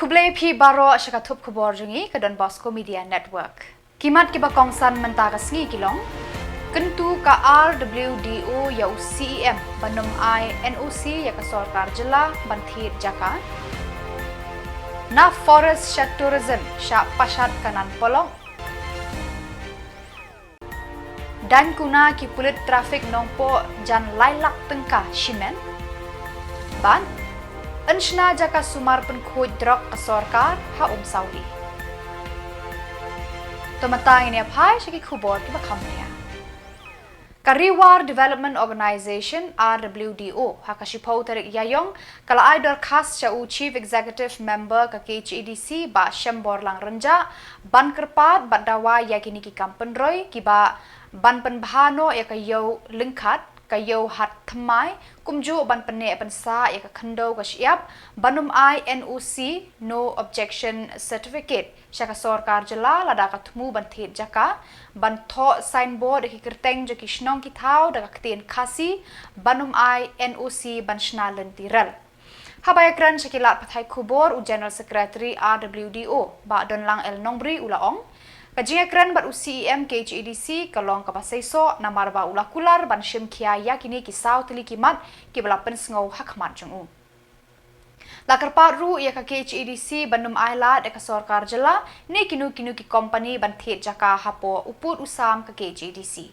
Kublai pi baro syakatup Khuborjylla ke Donbosco Media Network. Kimat kiba kongsan mentara sengi kilong. Kentu ka RWDO ya CEM banum NEHU ya ka sorkar Jylla banthir jaka. Na forest sya tourism sya pasat kanan polong. Dan kuna ki pulit trafik nongpo jan lailak tengka shimen. Ban Anshna jaka sumar penkhoj drok ke sorkar ha Saudi. Tomatang ini apai syaki Khubor ki bakamnya. Kariwar Development Organization RWDO ha kashipau tarik Iaiong kala idol khas sya Chief Executive Member ka KHEDC ba Shembor lang renja ban kerpat bat dawa ya kini ki kampenroy ki ba ban penbahano ya kayo lengkat kayo hat thamai kumju ban pene pensa ya ka khando ka siap banum NEHU no objection certificate syaka sorkar Jylla lada ka thmu ban thet jaka ban tho signboard ki kerteng jo ki shnong ki thau da ka ktin khasi banum NEHU ban shnalen tiral habayakran syakilat pathai Khubor u General Secretary RWDO ba donlang el nongbri ulaong Kajinga bat CEM KHEDC kalong kapasaiso na marba ula kular ban shim kia yakini ki saw tili kimat ki balapan sngau hakmat jungu. Lakarpat ru ya ka KHEDC bandum ailat ka sorkar Jylla ni kinu ki company ban thet jaka hapo uput usam ka KHEDC.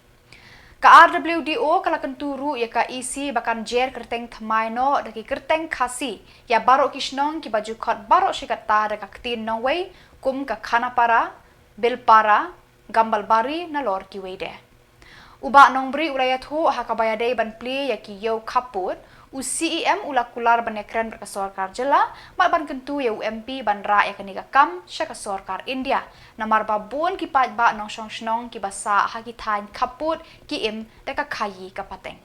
Ka RWDO kala kenturu ya ka EC bakan jer kerteng thamaino daki kerteng khasi ya barok kishnong ki baju khot barok shikata daka ktin nongwei kum ka khana para Bilpara, Gambalbari na lor ki wede. Uba nongbri ulayat ho hakabayade ban pli ya ki yo kaput, u CEM ulakular ban ekran ka sorkar Jylla, mat ban kentu ya UMP ban ra ya kaniga kam syaka sorkar India. Na marba bon ki pat ba nong shong shnong ki basa hakitain kaput ki im deka khayi kapateng.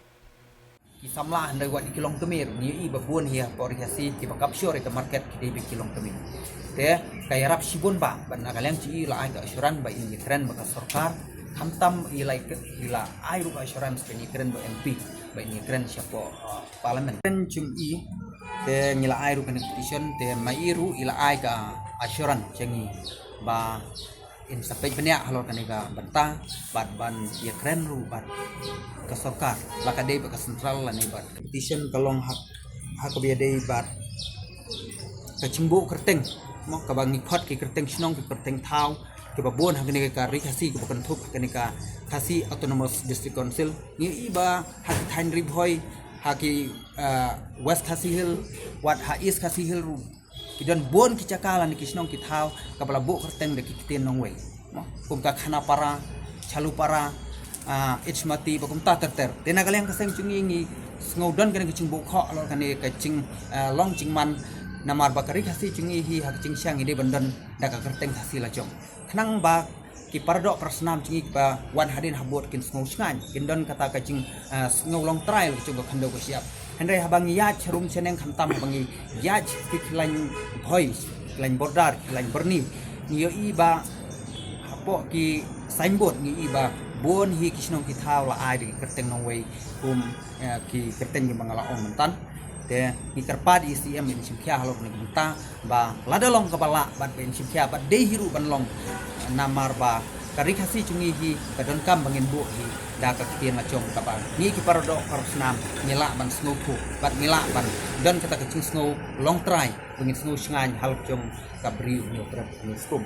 Ki Samla handai wat kilong temir ni i babun hia khhuborkhasi ki bakap syore ke market ki di kilong temir. Te kaya rap sibun ba ban akaleng ci la ai ka asuran ba ini keren ba sorkar hamtam ilai ke ila ai ru asuran se ni keren ba MP ba ini keren siapo parlimen keren cum i te nila ai ru kan petition te mai ru ila ai ka asuran cengi ba in sampai banyak halor kan ga banta bat ban ya keren ru bat ke sorkar la ka dei ba ka sentral la ni bat petition kalong hak ka biade bat ka cimbu kerteng mo ka bangi phot ki kerteng shnong ki kerteng thau ke babon hakne ka khasi ke bakan thup hakne ka khasi autonomous district council ni iba hak thain ribhoi haki west khasi hill wat ha east khasi hill ru kidon bon ki cakala ni kishnong ki thau ka bala bo kerteng de ki kiten nongwei mo kum ka khana para chalu para ichmati bakum ta ter tena kaleng kaseng chungi ngi snowdon kan ki chingbo kho alor kan ka ching long chingman namar bakari khasi chungi hi hak ching syang ide bandan da ka kerteng khasi la chong khnang ba ki paradok prasnam chungi ba wan hadin habot kin sngau sngan kin don kata ka ching sngau long trial chung ka khando ko siap handai habang ya cherum cheneng khamtam bangi ya ki lain bhoi lain bordar lain berni ni yo i ba hapo ki signboard ni i ba bon hi kisnong ki thaw la ai de kerteng nongwei kum ki kerteng ni mangala ong mentan te ni kerpat ICM in simkhia halok ni benta ba lada long kabala bat ben simkhia bat de hiru ban long namar ba kari khasi chungi hi kadon kam bangin bu hi da ka kien la chong ka ba ni ki parodok karsnam nila ban snow pu bat nila ban don kata kecing snow long try bangin snow sngan halok chong ka bri ni prat ni skum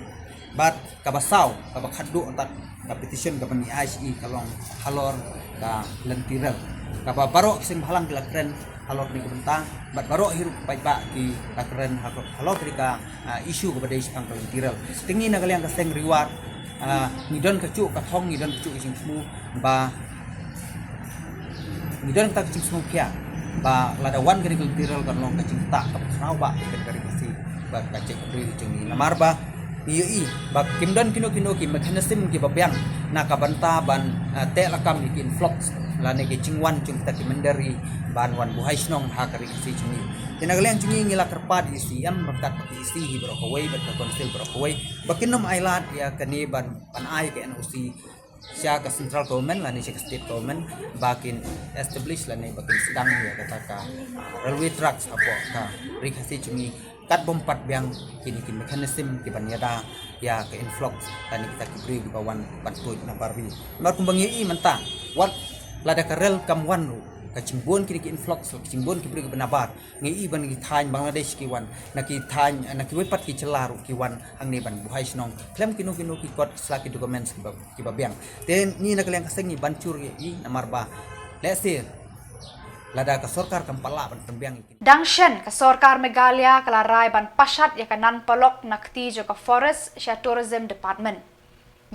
bat ka basau ka bakhaddu antat ka petition ka bani ICE kalong halor ka lentiral ka ba barok sing halang kila keren halor ni bentang bat barok hirup ba ki keren halor ketika isu kepada isang lentiral tingi na kalian ka seng reward ni don kacu ka thong ni don kacu sing smu ba ni don ka kecing smu pia ba lada wan kali lentiral kan long kecing tak ka snau ba kari kasi ba kacek bri jengi namar ba i ba kimdon kino ki mechanism ki babyang na kabanta ban te lakam ki influx la ne ki chingwan chung ta ki mendari ban wan buhai snong ha kari si chungi tinagaleng chungi ngila kerpat ICM bakat ki isi hi bro kawai bat ka council bro kawai bakinom ailat ya kani ban ai ke NEHU sia ka central government la ne sia state government bakin establish la ne bakin sedang ya kata ka railway tracks apo ka rikasi chungi kat bompat biang kini mekanisme ki banyada ya ke influx tani kita kibri ki bawan bantu na barbi mar kumbangi I mentang wat lada karel kamwan ru kacimbon kini ki influx kacimbon kibri ki benabar ngi ban ki thain Bangladesh ki wan na ki thain na ki wepat ki celaru ki wan hang ne ban buhai snong klem kino ki kot slaki documents ki babiang ten ni na kaleng kasengi bancur I na marba lesir lada ka sorkar kampala ban tembiang Dangshen ka sorkar Meghalaya kalarai ban pasat ya kanan polok nakti jo ka forest sha tourism department.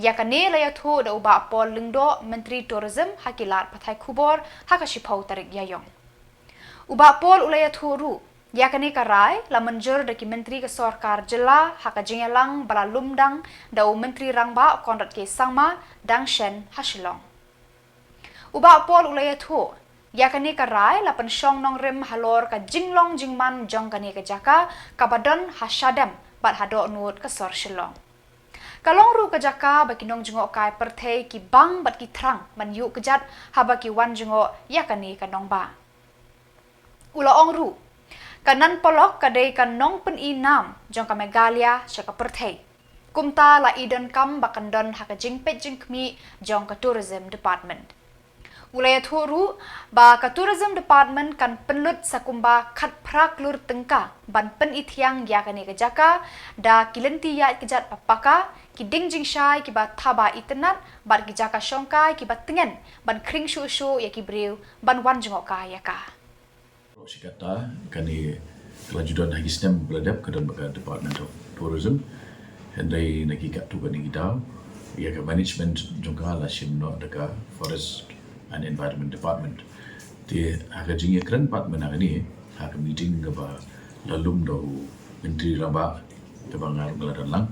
Ya kane laya thu da uba pol lingdo menteri tourism hakilat pathai Khubor hakashipau tarik Iaiong. Uba pol ulaya thu ru ya kane karai la menjur da ki menteri ka sorkar Jylla hakajingelang bala lumdang da u menteri rangba konrat ke sangma Dangshen ha Shillong. Uba pol ulaya thu ya kani karai la pensyong nong rim halor ka jinglong jingman jong kani ka jaka kabadon hasadam bat hado nut ka sor Shillong. Kalong ru ka jaka baki nong jingok kai perthei ki bang bat ki thrang man yu kejat haba ki wan jingok ya kani ka nong ba. Ula ong ru kanan polok kadai ka nong pen inam jong ka Meghalaya sya ka perthei. Kumta la idon kam bakandon haka jingpet jingkmi jong ka tourism department. Ulaya thuru ba ka tourism department kan penlut sakumba khat prak lur tengka ban pen ithiang ya kani ka jaka da kilenti ya kejat papaka ki dingjing shai ki ba thaba itnat ban ki jaka shongkai ki ba tengen ban kring shu shu ya ki breu ban wan jengok ka ya ka Sikata kani kelanjutan hagi stem beladap ke dalam Department of Tourism hendai naki kat tu kani kita ya ke management jongka la shimno deka forest and environment department ti aga jingye kran pat menangani aga meeting ke ba lalum do menteri raba ke bangar ngaladan lang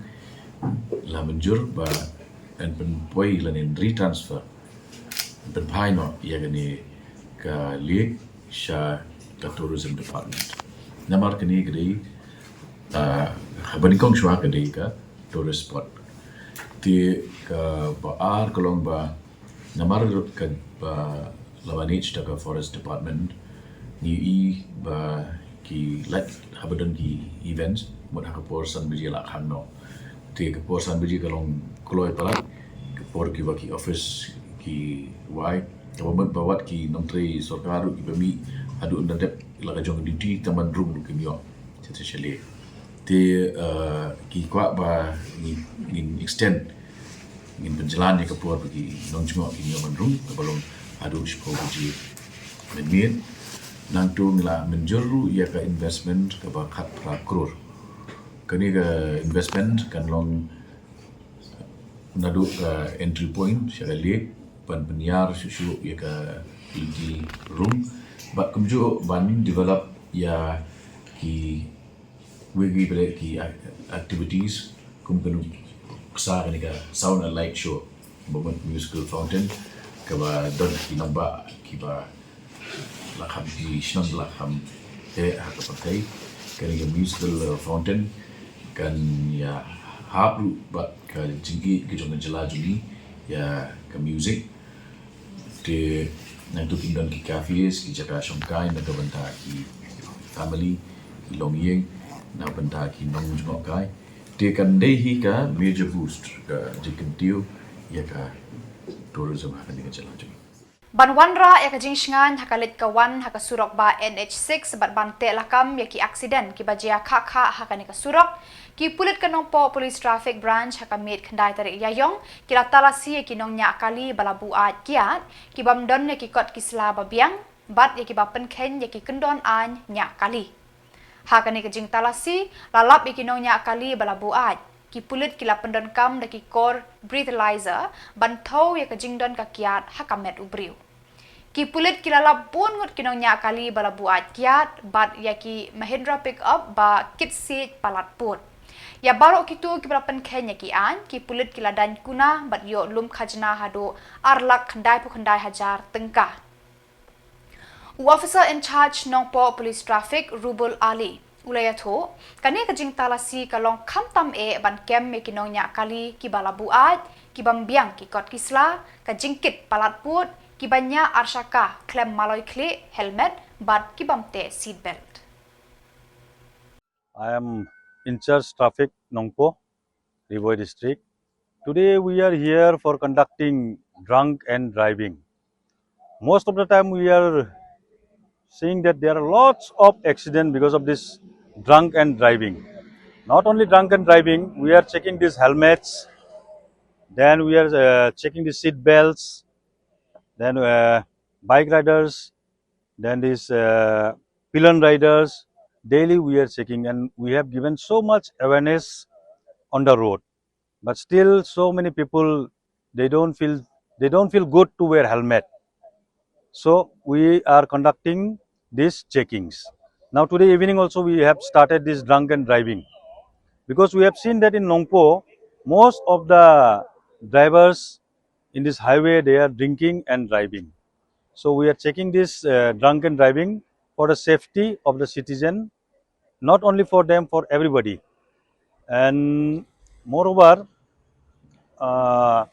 la menjur ba en pen poi lan en retransfer pen paino ya gani ka lik sha ka tourism department namar kani gri habani kong shwa kani ka tourist spot ti ka ba ar kolong ba namar ka ba lawanich daga forest department ni ba ki let habadan ki events mod Khubor san biji la khangno te Khubor san biji kalong kloi pala Khubor ki ba ki office ki wai government bawat ki nomtri sorkaru ki bami adu ndadep la jong duty taman room ki mio especially te ki kwa ba ni extend ingin penjalan ni Khubor bagi nonjmo ki nyoman room kebalong adu Khuborjylla menit nang tu ngila menjuru ia ka investment ke bakat prakrur kani ka investment kan long nadu ka entry point syali pan penyar susu ia ka di room bat kemju ban develop ya ki wigi bele ki activities kum kanu besar ni ka sound and light show moment musical fountain ke ba don ki namba ki ba lakham di shnang lakham ha ka pakai kan ya musical fountain kan ya habru ba ka jingi ke jong jela juni ya ka music de na tu tinggal ki cafes ki jaga shongkai na benta ki family ki longyeng na benta ki nong jmokai de kan dehi ka major boost ka jikentiu ya ka tourism akan dengan jalan juni Banwanra ya kajing shngan hakalit kawan hakasurok ba NH6 bat bante lakam ya ki aksiden ki bajia khakha hakani kasurok ki pulit kanong po police traffic branch hakamit khandai tarik Iaiong ki latalasi ya ki nong nya kali balabu at kiat ki bamdon ya ki kot kisla babiang bat ya ki bapen ken ya ki kendon an nya kali hakani kajing talasi lalap ya ki nong nya kali balabu at ki pulit kila pendon kam da ki kor breathalyzer bantau ya kajing don ka kiat hakamet ubriu ki pulit kila labun ngut kinong nya kali bala buat kiat bat ya ki Mahindra pick up ba kit seat palat pun ya barok kitu ki berapan kenya ki an ki pulit kila dan kuna bat yo lum khajna hado arlak khandai pu khandai hajar tengka officer in charge nongpo police traffic Rubul Ali ulaya tho kane kajing talasi kalong khamtam e ban kem me kinong nya kali ki bala buat ki bambiang ki kot kisla kajing kit palat put ki banya arshaka klem maloi kle helmet bat ki bamte seat belt I am in charge traffic Nongpo, Rivoy district. Today we are here for conducting drunk and driving. Most of the time we are seeing that there are lots of accidents because of this drunk and driving. Not only drunk and driving, we are checking these helmets, then we are checking the seat belts, then bike riders, then these pillion riders. Daily we are checking, and we have given so much awareness on the road. But still, so many people they don't feel good to wear helmet. So we are conducting these checkings. Now today evening also we have started this drunk and driving, because we have seen that in Nongpo most of the drivers in this highway they are drinking and driving. So we are checking this drunk and driving for the safety of the citizen, not only for them, for everybody. And moreover, uh,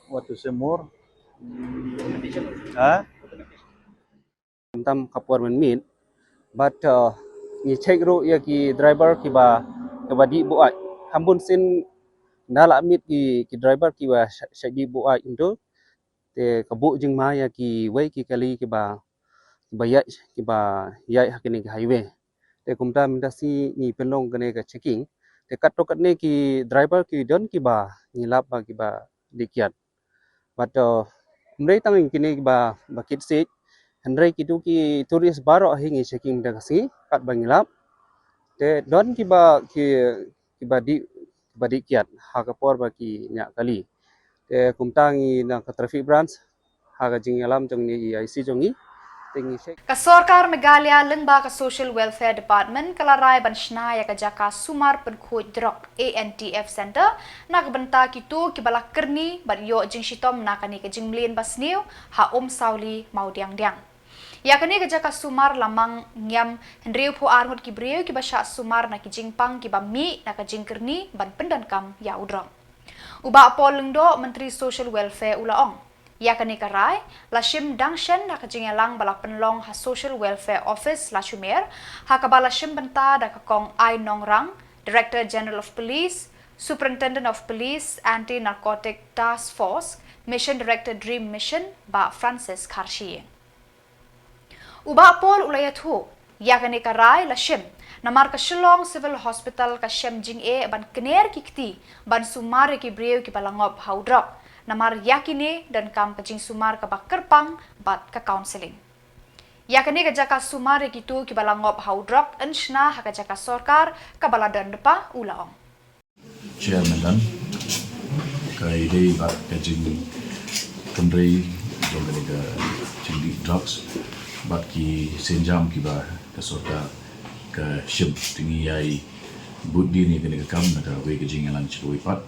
what to say more? Huh? Tam kapor men min but ni check ro ya ki driver ki ba di bo ai hambun sin nala mit ki driver ki ba di bo ai indo te kabu jing ma ya ki wei ki kali ki ba ya hakini ki highway te kumta minta si ni penong kene ka checking te kat to kat ne ki driver ki don ki ba ni lap ba ki ba dikiat but mrei tang kini ki ba kit sit Hendrai kitu ki turis baro hingi checking da kasi kat bangilap te don ki ba di kiat ha ka por ba ki nya kali te kumtangi na ka traffic branch ha ka jing alam jong ni IC jong ni tingi check Ka Sorkar Meghalaya lengba ka Social Welfare Department kalarai banshna ya ka jaka sumar penkhoj drok ANTF Center nak benta kitu ki balak kerni ban yo jing shitom nakani ka jing mlien basniu ha sauli mau diang. Ya kini kerja sumar lamang nyam hendriu pu arhut ki breu ki basha sumar na ki jingpang ki bami na ka jingkerni ban pendankam ya udrong. Uba pol lengdo Menteri Social Welfare ulaong. Ya kini karai lashim dangshen na ka jingelang bala penlong ha Social Welfare Office la Shumer ha ka bala shim benta da ka kong ai nongrang Director General of Police, Superintendent of Police Anti-Narcotic Task Force, Mission Director Dream Mission ba Francis Karshi. Uba pol ulayathu yakani karai lashim namar ka Shillong Civil Hospital ka shem jing ban kener kikti ban sumar ki breu ki balangop haudrop namar yakini dan kam ka jing sumar ka bakerpang bat ka counseling yakani ka jaka sumar ki tu ki balangop haudrop enshna ha ka jaka sorkar ka baladan depa ulaong Chairman dan kai dei ba ka jing kendrai jong ka jing drugs bat ki senjam ki ba ka sorta ka ship tingi ai buddi ni kene ka kam na ka we ka jing alang choi pat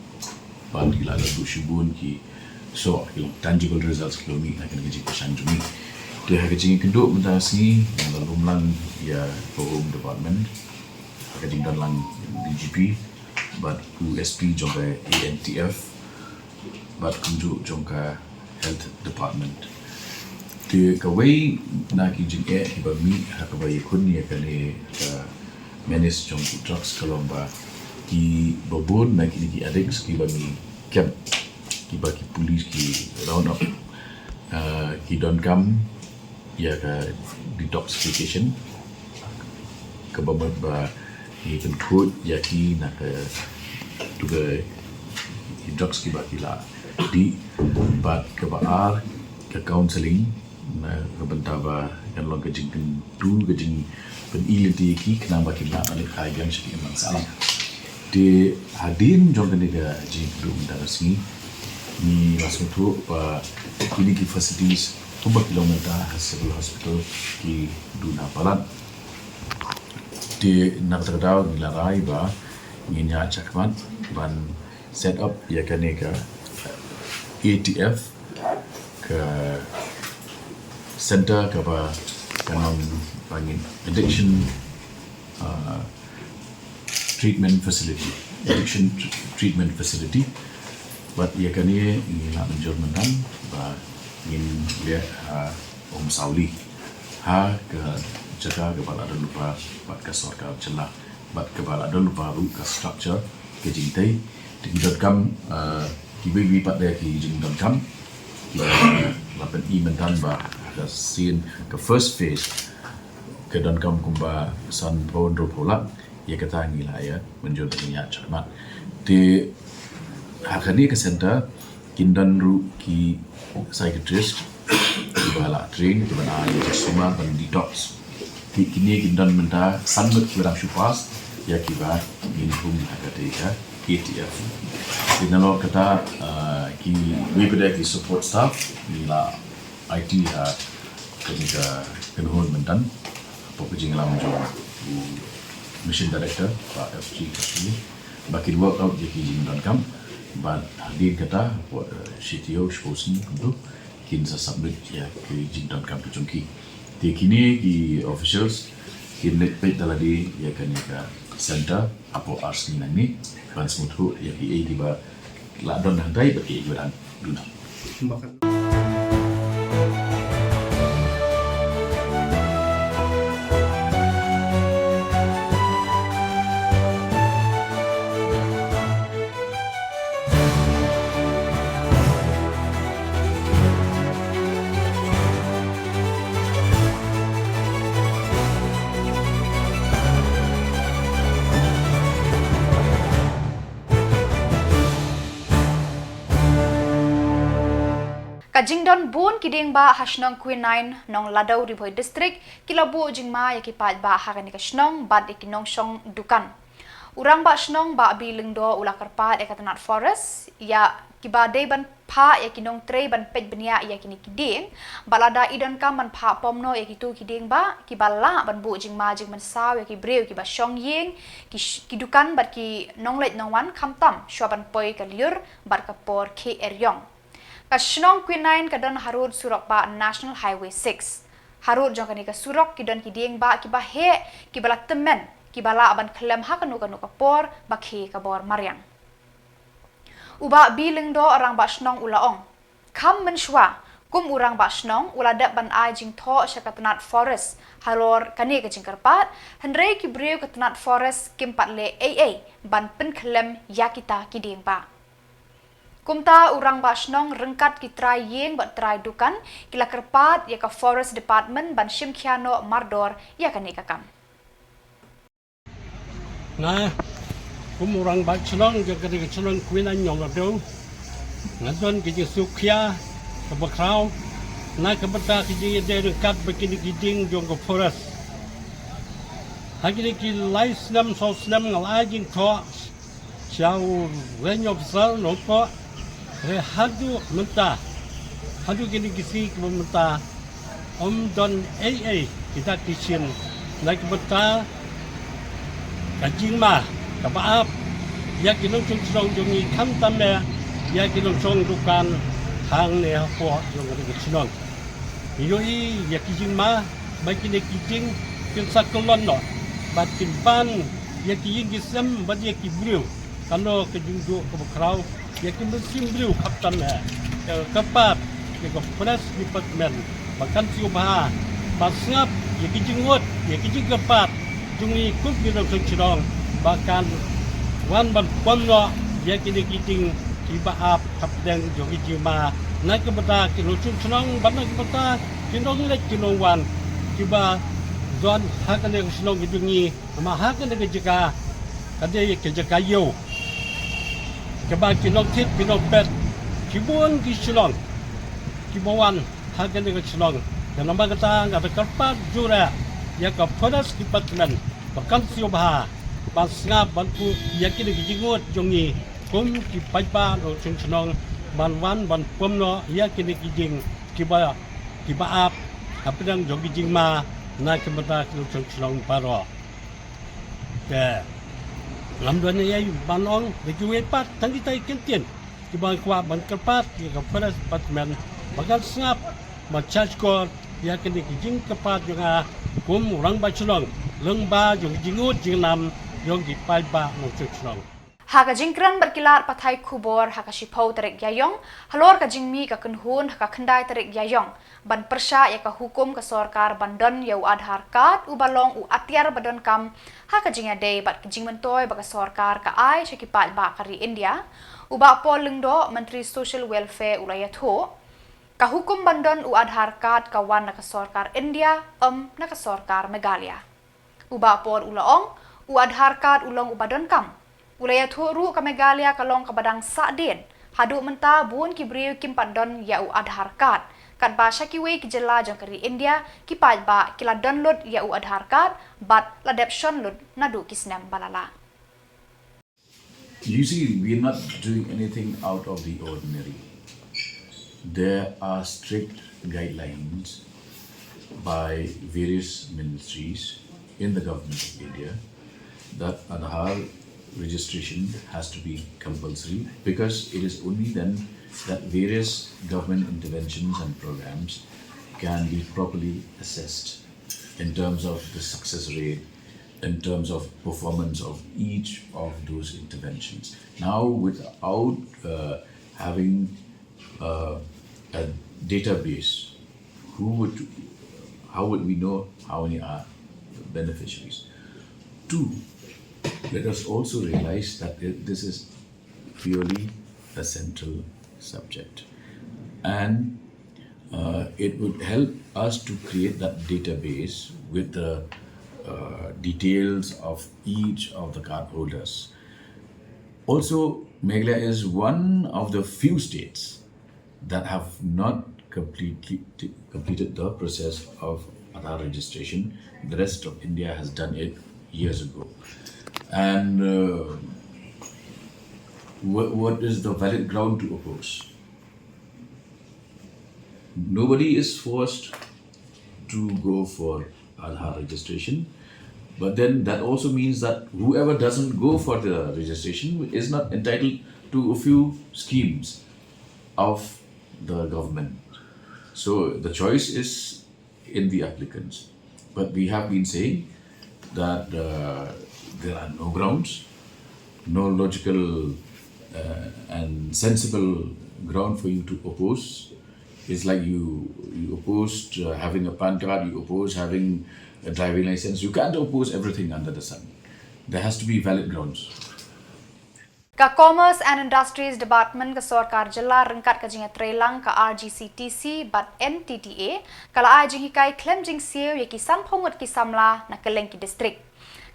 ban ki la bu shibun ki so ki tangible results ki mi na kene ka jing shan jumi tu ha ka jing kendo menta si na lumlang ya home department ka jing dan lang DGP bat USP jong ka ANTF bat kunju jong ka health department thì cái way na ki jing ki ba mi ha ka ba yakun ya ka ne ka menace trong drugs kalomba ki babon na ki addicts ki ba mi camp ki ba ki police ki round up ki don kam ya ka detoxification ka ba ba ki control ya ki na ka tu ga drugs ki ba ki la di but ka ba ar ka counseling na kabantaba kan long kajing kan tu kajing pen iliti ki kenapa kita alik kayang sih emang salah di hadin jong kan dia jing tu mendarasi ni langsung tu ini ki facilities 4 kilometer civil hospital ki duna palan di nak terdaw ni larai ba ni nya cakman ban set up ya kan ka ATF ke center ke apa kanong bangin addiction treatment facility but ia kani nak menjurmendan ba ingin lihat sauli ha ke jaga ke bala lupa bat ke Khuborjylla bat kepala dol baru ka structure ke jintai tingdot kam ki bi pat de ki jingdon kam lapan I mentan ba ka scene ke first phase ke don kam kumba san pon ro pola ya kata ngila ya menjol dunia cermat di hakani ke center kindan ru ki psychiatrist di bala train di mana ya semua ban detox kini kindan menta sanmet kurang syupas ya kiba minhum hakate ya ATF di nalo kata ki we pada ki support staff nila IT ha kenika kenhon mentan pokok jinglam jo mission director Pak FG Kasih baki work out je ki jingdan kam ban hadir kata CTO sposen untuk kin sa submit ya ki jingdan kam pujungki di kini ki officials kin net page daladi ya kanika center apo ars ni nani ban smuthu ya ki di ba la don handai baki gudan duna Kajingdon bun kiding ba hasnong Queen 9 nong Ladaw Riboy District kilabu jingma yakipat ba hakani kasnong bad ikinong song dukan. Urang ba snong ba biling do ula karpat ekatanat forest ya kiba day ban pa yakinong tre ban pet benia yakini kiding balada idon ka man pa pomno yakitu kiding ba kibala ban bu jingma jingman saw yaki breu kiba song ying kidukan bat ki nong let nong wan kamtam shoban poi kaliur bat kapor ke Iaiong. Kasnong Queen 9 kadon harud surok ba National Highway 6. Harud jong kanika surok kidon kiding ba kiba he kibala temen kibala aban klem hakanu kanu kapor bakhe kabor maryang. Uba biling do orang ba snong ulaong. Kam menshwa kum urang ba snong uladak ban ajing tho syakatanat forest halor kani ka jingkarpat hendrei kibreu katanat forest kimpat le AA ban pen klem yakita kiding ba. Kumta urang ba snong rengkat ki try yeng ba try dukan kila kerpat ya ka forest department ban shimkhiano mardor ya ka nikakam. Nah, urang ba snong ja ka snong Queen an nyong do. Ngadon ki sukhya ka bakrau na ka bata ki de rengkat begini giding jong ka forest. Hagini ki laisnam so snam ngalajing tho siau renyo besar no ko hadu menta hadu gini kisi menta don AA kita kisin naik beta kajingma kabaap ya kinong chung jungi kam tamya ya kinong chung dukan hang NEHU yung kinong yoi ya kijingma bagi ne kijing kin sakolon no bat kin ban ya kijing gisem bat ya kibru kalau kejungju kebukrau ya kimbersim blue kaptan kepat ya kepedas department bahkan siubah pasap ya kijingot ya kijing kepat jungi kut di dalam sengcirong bahkan wan ban pomno ya kini kijing kibaap kapten jogi jima na kebata kinusun senong ban kebata kinong lek kinong wan kiba don hakan yang senong jungi mahakan yang jika kada ya kejaka yo keba kinong tit kinong pet kibun ki Shillong kibawan hagan dengan Shillong dan nama kata ada kerpat jura ya ka forest department bahkan siobah pas ngap bantu yakin dijingut jongi kum ki paipa no Shillong banwan ban pomno yakin dijing kiba kibaap apedang jogi jingma na kemata Shillong paro ke lamduan ya banong begitu pat tadi tai kentien di bang kwa ban kerpat di ka forest department bagal sngap ma charge ko ya kini kijing kepat juga kum orang ba Shillong leng ba jong jingut jingnam yong di pai ba no Shillong Haka jingkran berkilat patai Khubor haka shipau tarik Iaiong, halor ka jingmi ka kenhun haka kendai tarik Iaiong, ban persya ya ka hukum ka sorkar bandon ya u adhar kad u balong u atiar badon kam haka jingade bat jing mentoy baka sorkar ka ai syaki ba kari India, u ba pol lengdo Menteri Social Welfare ulaya tho, ka hukum bandon u adhar kad kawan naka sorkar India naka sorkar Meghalaya. U ba pol ulaong u adhar kad ulong u badon kam. Ulaya thuru ka Meghalaya kalong ka badang sakdin. Hadu menta buon ki briu kim pandon ya u adhar kad. Kat ba syakiwe ki Jylla jong kari India ki paj ba kila download ya u adhar kad bat ladep shon lud nadu kisnem balala. You see, we are not doing anything out of the ordinary. There are strict guidelines by various ministries in the government of India that Aadhaar registration has to be compulsory, because it is only then that various government interventions and programs can be properly assessed in terms of the success rate, in terms of performance of each of those interventions. Now, without having a database, how would we know how many are beneficiaries? Two, let us also realize that this is purely a central subject, and it would help us to create that database with the details of each of the card holders. Also, Meghalaya is one of the few states that have not completed the process of Aadhaar registration. The rest of India has done it years ago. And what is the valid ground to oppose? Nobody is forced to go for Aadhaar registration, but then that also means that whoever doesn't go for the registration is not entitled to a few schemes of the government. So the choice is in the applicants. But we have been saying that there are no grounds, no logical and sensible ground for you to oppose. It's like you opposed having a PAN card, you oppose having a driving license. You can't oppose everything under the sun. There has to be valid grounds. Ka Commerce and Industries Department ka Sorkar Jylla rengkat ka jinga trelang ka RGCTC bat NTTA kala ai jing hikai klem jing siu yaki san phongot ki Samla na keleng ki district.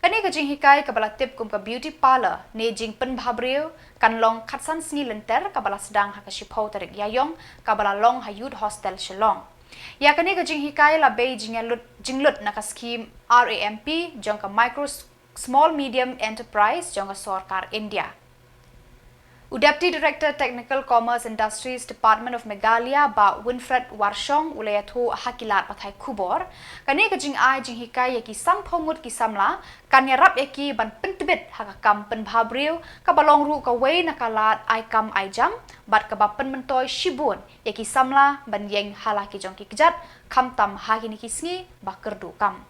Kani ka jing hikai ka bala tip kum ka beauty parlor ne jing pen bhabriu kan long khatsan sngi lenter ka bala sedang ha ka shipau tarik Iaiong ka bala long ha youth hostel Shillong. Ya kani ka jing hikai la bei jinglut na ka scheme RAMP jong ka micro small medium enterprise jong ka Sorkar India. Deputy Director Technical Commerce Industries Department of Meghalaya ba Winfred Warshong ulaya thu hakilat pathai Khubor kani ka jing ai jing hikai yaki sam phongut ki Samla kan yarap yaki ban pentibit hakakam pen bhabriu ka balong ru ka wei nakalat ai kam ai jam bat ka ba pen mentoy shibun yaki Samla ban yeng halaki jong ki kejat kam tam hagini ki sngi ba kerdu kam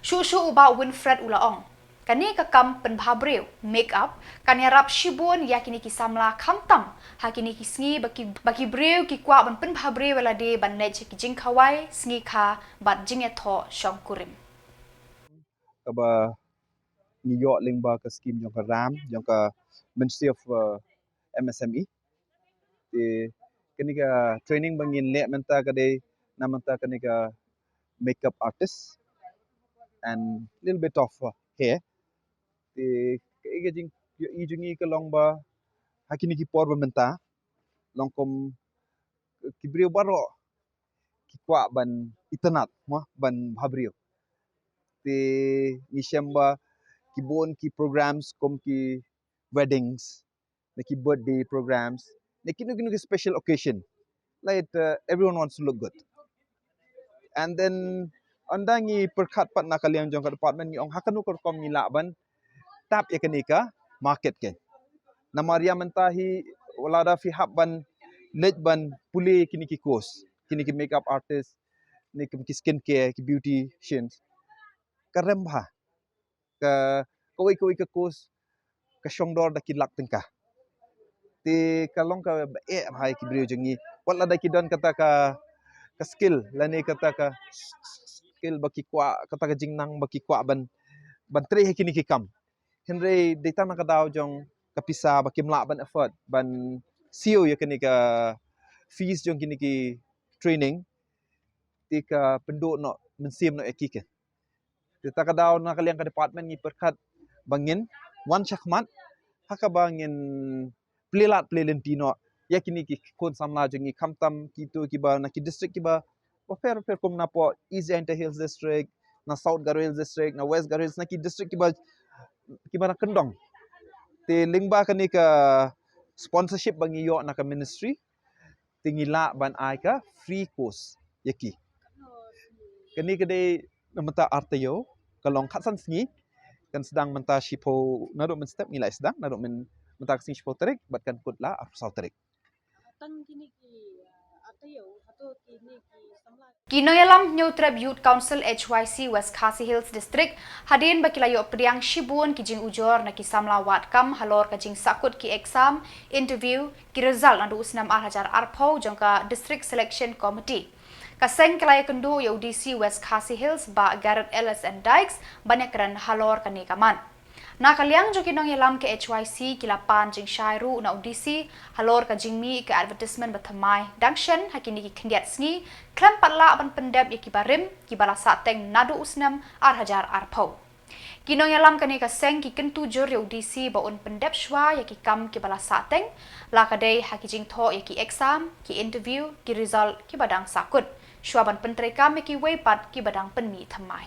shu uba Winfred ulaong kani ka kam pen bhabriu make up kan yarap shibun yakini ki Samla khamtam hakini ki sngi baki briu ki kwa ban pen bhabriu wala de ban nej ki jing khawai sngi kha bat jing etho shong kurim kaba New York lingba ka scheme jong ka RAM jong ka Ministry of MSME ti kani ka training bangin le menta ka de namanta kani ka makeup artist and little bit of hair ti ke jing ijungi ka longba hakini ki por menta longkom kibriu baro ki kwa ban itanat mo ban bhabriu ti nishamba ki bon ki programs kom ki weddings na ki birthday programs na ki special occasion like everyone wants to look good and then andangi perkhat pat nakaliang jong ka department ni ong hakanu ko kom ni laban tap ekanika market ken na maria mentahi wala da fi habban lejban puli kini ki course kini ki makeup artist ni ki skin care ki beauticians karembha ka koi ka course ka shongdor da kilak tengkah ti kalong ka hai ki brio jengi wala da ki don kata ka skill lani kata ka skill baki kwa kata ka jingnang baki kwa ban tre he kini ki kam henry data na ka daw jong kapisa baki mla ban effort ban sio ya kini ka fees jong kini ki training ti ka penduk no mensim no ekike ti ta ka daw na kaliang ka department ni perkat bangin wan chakmat haka bangin plelat plelen tino ya kini ki kon samla jengi kamtam kitu kiba na ki district kiba per kom na po East Enter Hills district na South Garo Hills district na West Garo Hills na ki district kiba na kendong te lingba kani ka sponsorship bangi yo na ka ministry tingila ban ai ka free course yaki kani kade namata artayo kalong khatsan sngi kan sedang menta shipo nadok men step nilai sedang nadok men menta sing shipo terik bat kan kutla afsal terik Kinoyalam New Trib Youth Council HYC West Khasi Hills District hadin bakilayo priang shibun kijing ujor na ki Samla watkam halor kajing sakut ki exam interview ki result nadu usnam arhajar arpau jongka District Selection Committee. Kaseng kelaya kendu ya UDC West Khasi Hills ba Garrett Ellis and Dykes banyak keren halor kanikaman. Nakaliang jo kinong yalam ke HYC kilapan jing shairu na UDC halor ka jingmi ke advertisement bathamai dangshen hakini ki kendiat sngi klam patla ban pendep ya kibarim kibala sateng nadu usnam arhajar arpau. Kinong yalam kani ka seng ki kentu jur ya UDC ba un pendep shwa ya ki kam kibala sateng la kadai hakijing tho ya ki exam ki interview ki result ki badang sakut shwa ban pentrekam ya ki weipat ki badang penmi thamai.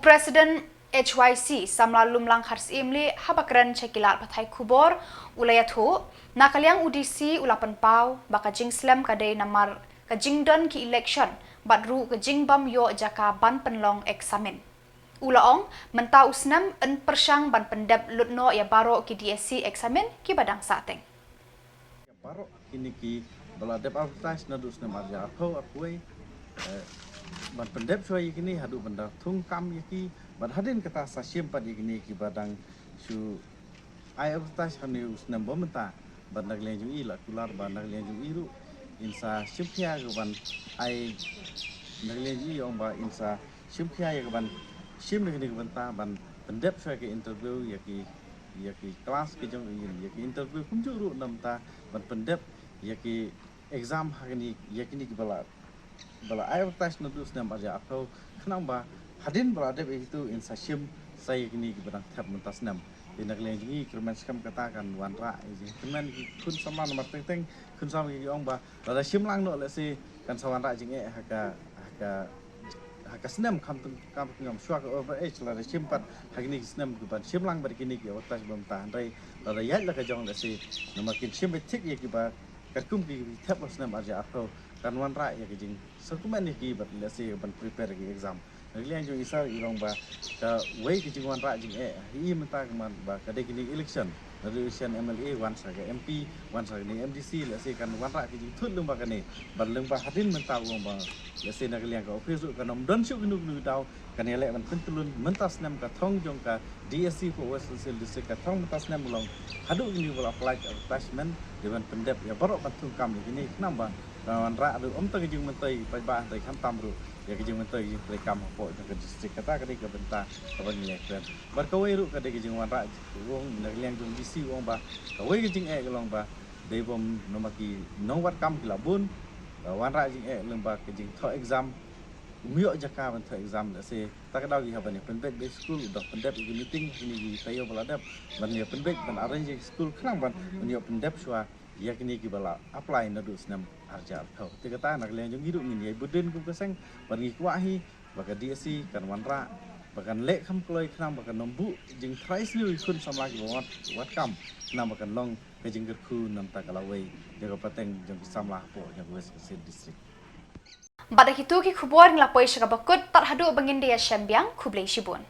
President HYC Samla lumlang hars imli habakran cekilat patai Khubor ulayathu nakaliang UDC ulapan pau baka jing slam kadai namar kajing don ki election badru kajing bam yo jaka ban penlong eksamen ulaong menta usnam en persang ban pendep lutno ya baro ki DSC eksamen ki badang sateng baro kini ki bala dep advertise na dus na marja ko apoi ban pendep so kini hadu benda thung kam yaki ban hadin kata sasim pad kini ki badang su ai advertise hanu usnam bomenta ban nagleng ju ila kular ban nagleng ju iru insa shipya go ban ai nagleng ju yong ba insa shipya ya ban shim ni benta ban pendep so ke interview yaki kelas ke jong yaki interview kum ju ru namta ban pendep yaki exam hakini yakini ki bala advertise na dus nam aja atau kenapa hadin berada itu insashim saya kini keberang tab mentas nam di negeri ini kerman skam katakan wanra ini kerman kun sama nomor teng kun sama ki ong ba ada sim lang no lesi kan sawanra jing haka snam kam ngam swak over age la sim pat hakini snam ban sim lang ber kini ki otas bom tahan rai la ya la ka jong lesi nomor kin sim betik ya ki ba kakum ki tab snam aja atau kan wanra ya kijing sekuman ni ki bat lesi ban prepare ki exam nglian jo isa ilong ba ka way kijing wanra jing hi menta man ba ka de kini election resolution MLA wan sa ka MP wan sa ni MDC lesi kan wanra kijing thut lung ba ka ni ban lung ba hadin menta wong ba lesi na nglian ka office ka nom don shu nu daw kan ele ban pentulun mentas nam ka thong jong ka DSC for Western District ka thong mentas nam long hadu ni wala apply attachment dewan pendep ya barok patung kam ni kenapa kawan rak ada om tengah jeng mentai pajak dari kantam ru ya kejeng mentai dari kam apa ke distrik kata ke ke benta kawan ni lekran berkawai ru ke kejeng wan rak wong nak liang jong disi wong ba kawai kejeng long ba dei bom nomaki nowat kam kilabun wan rak jeng lembah kejeng tho exam mio jaka ban tho exam la se tak dau gi habani pendek be school dah pendek gi meeting ini gi tayo baladap ban ya pendek ban arrange school klang ban yo pendek swa yakni ki bala apply na dus nam arja tho te kata nak leng jong hidup ni ye budin ku keseng bagi kuahi baka DSC kan wanra bakan lek kham kloi khnam bakan nombu jing price ni kun samla ki wat kam nam bakan long ke jing ku nam ta kalawai jaga pateng jong samla po jong West District Pada hitu ki Khubor nglapoy siya bakut tar hadu bangin dia Shambyang Khublei Shibun.